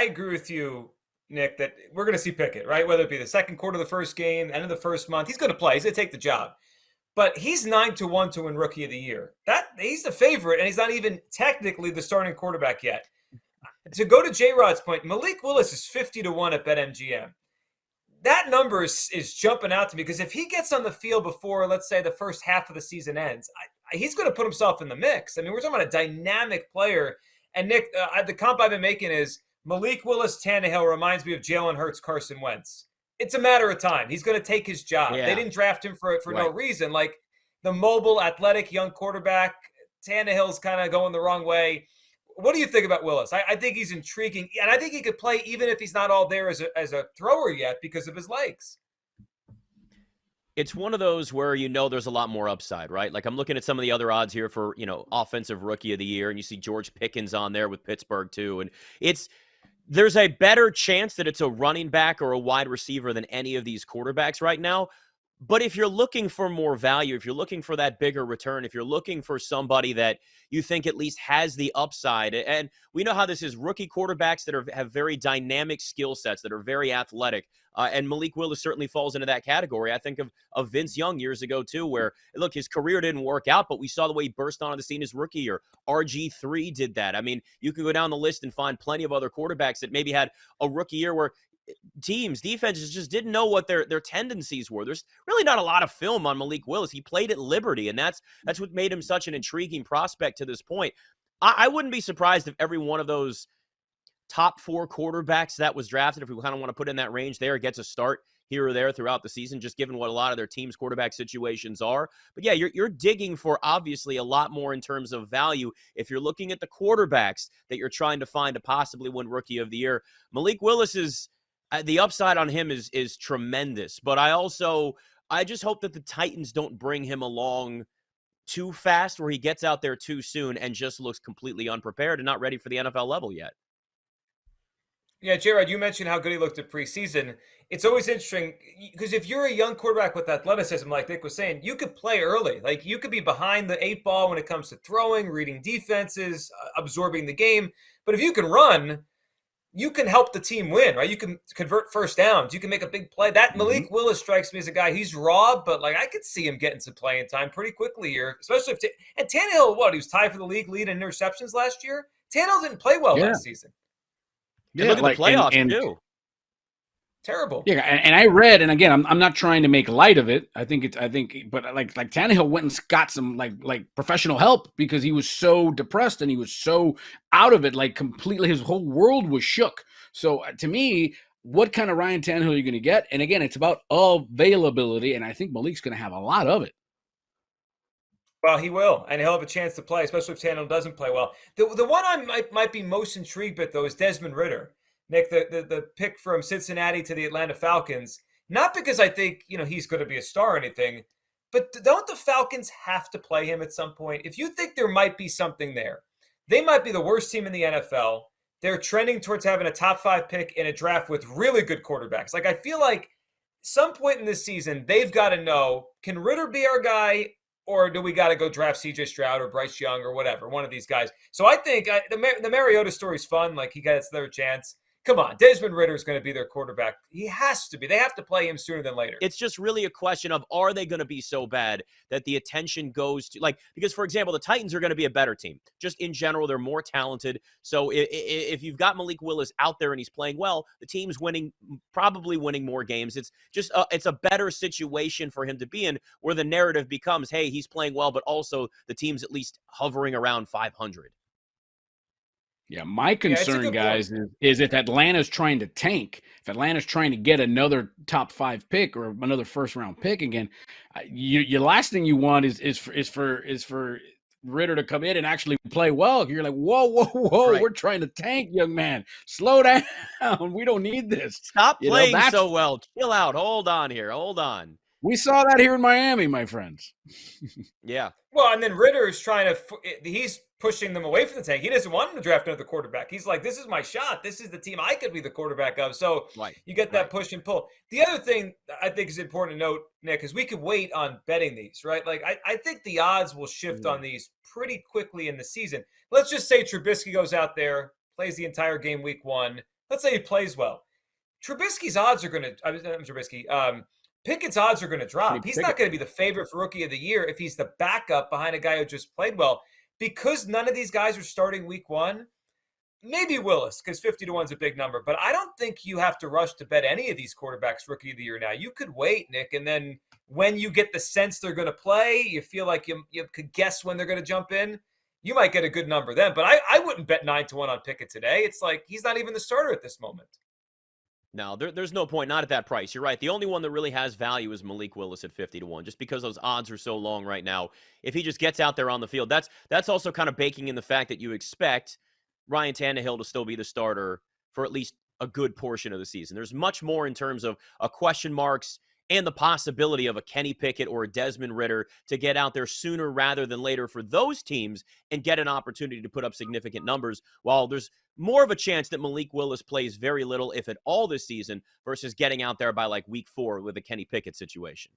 I agree with you, Nick, that we're going to see Pickett, right? Whether it be the second quarter of the first game, end of the first month, he's going to play. He's going to take the job. But he's 9-1 to win Rookie of the Year. He's the favorite, and he's not even technically the starting quarterback yet. To go to J-Rod's point, Malik Willis is 50-1 at BetMGM. That number is jumping out to me because if he gets on the field before, let's say, the first half of the season ends, he's going to put himself in the mix. I mean, we're talking about a dynamic player. And Nick, the comp I've been making is Malik Willis Tannehill reminds me of Jalen Hurts, Carson Wentz. It's a matter of time. He's going to take his job. Yeah. They didn't draft him for no reason. Like the mobile, athletic, young quarterback, Tannehill's kind of going the wrong way. What do you think about Willis? I think he's intriguing, and I think he could play even if he's not all there as a thrower yet because of his legs. It's one of those where there's a lot more upside, right? Like I'm looking at some of the other odds here for, offensive rookie of the year, and you see George Pickens on there with Pittsburgh too. And there's a better chance that it's a running back or a wide receiver than any of these quarterbacks right now. But if you're looking for more value, if you're looking for that bigger return, if you're looking for somebody that you think at least has the upside, and we know how this is, rookie quarterbacks that have very dynamic skill sets, that are very athletic, and Malik Willis certainly falls into that category. I think of Vince Young years ago too, where, look, his career didn't work out, but we saw the way he burst onto the scene his rookie year. RG3 did that. I mean, you can go down the list and find plenty of other quarterbacks that maybe had a rookie year where defenses just didn't know what their tendencies were. There's really not a lot of film on Malik Willis. He played at Liberty, and that's what made him such an intriguing prospect to this point. I wouldn't be surprised if every one of those top 4 quarterbacks that was drafted, if we kind of want to put in that range there, gets a start here or there throughout the season, just given what a lot of their team's quarterback situations are. But yeah, you're digging for obviously a lot more in terms of value if you're looking at the quarterbacks that you're trying to find to possibly win Rookie of the Year. Malik Willis is the upside on him is tremendous, but I just hope that the Titans don't bring him along too fast where he gets out there too soon and just looks completely unprepared and not ready for the NFL level yet. Yeah, J-Rod, you mentioned how good he looked at preseason. It's always interesting because if you're a young quarterback with athleticism, like Nick was saying, you could play early. Like you could be behind the 8 ball when it comes to throwing, reading defenses, absorbing the game. But if you can run, you can help the team win, right? You can convert first downs. You can make a big play. That Malik Willis strikes me as a guy. He's raw, but like I could see him getting some playing time pretty quickly here, especially if and Tannehill, he was tied for the league lead in interceptions last year. Tannehill didn't play well last season. Yeah, look at the playoffs too. Terrible. Yeah, and I read, and again, I'm not trying to make light of it. I think, but like Tannehill went and got some like professional help because he was so depressed and he was so out of it, like completely. His whole world was shook. So to me, what kind of Ryan Tannehill are you going to get? And again, it's about availability, and I think Malik's going to have a lot of it. Well, he will, and he'll have a chance to play, especially if Tannehill doesn't play well. The one I might be most intrigued with, though, is Desmond Ridder. Nick, the pick from Cincinnati to the Atlanta Falcons, not because I think, he's going to be a star or anything, but don't the Falcons have to play him at some point? If you think there might be something there, they might be the worst team in the NFL. They're trending towards having a top 5 pick in a draft with really good quarterbacks. Like, I feel like some point in this season, they've got to know, can Ridder be our guy, or do we got to go draft C.J. Stroud or Bryce Young or whatever, one of these guys? So I think the Mariota story's fun. Like, he gets their chance. Come on, Desmond Ridder is going to be their quarterback. He has to be. They have to play him sooner than later. It's just really a question of, are they going to be so bad that the attention goes to, because, for example, the Titans are going to be a better team. Just in general, they're more talented. So if you've got Malik Willis out there and he's playing well, the team's probably winning more games. It's just it's a better situation for him to be in, where the narrative becomes, hey, he's playing well, but also the team's at least hovering around 500. Yeah, my concern, guys, is if Atlanta's trying to tank, if Atlanta's trying to get another top 5 pick or another first-round pick again, your last thing you want is for Ridder to come in and actually play well. You're like, whoa, right. We're trying to tank, young man. Slow down. We don't need this. Stop playing so well. Chill out. Hold on here. Hold on. We saw that here in Miami, my friends. Yeah. Well, and then Ridder is he's pushing them away from the tank. He doesn't want them to draft another quarterback. He's like, this is my shot. This is the team I could be the quarterback of. So you get that push and pull. The other thing I think is important to note, Nick, is we could wait on betting these, right? Like, I think the odds will shift on these pretty quickly in the season. Let's just say Trubisky goes out there, plays the entire game week 1. let's say he plays well. Trubisky's odds are going to, Pickett's odds are going to drop. He's not going to be the favorite for Rookie of the Year if he's the backup behind a guy who just played well. Because none of these guys are starting week one, maybe Willis, because 50 to 1 is a big number. But I don't think you have to rush to bet any of these quarterbacks Rookie of the Year now. You could wait, Nick, and then when you get the sense they're going to play, you feel like you could guess when they're going to jump in, you might get a good number then. But I wouldn't bet 9 to 1 on Pickett today. It's like he's not even the starter at this moment. No, there's no point, not at that price. You're right. The only one that really has value is Malik Willis at 50 to 1, just because those odds are so long right now. If he just gets out there on the field, that's also kind of baking in the fact that you expect Ryan Tannehill to still be the starter for at least a good portion of the season. There's much more in terms of a question marks and the possibility of a Kenny Pickett or a Desmond Ridder to get out there sooner rather than later for those teams and get an opportunity to put up significant numbers, while there's more of a chance that Malik Willis plays very little, if at all, this season versus getting out there by like week 4 with a Kenny Pickett situation.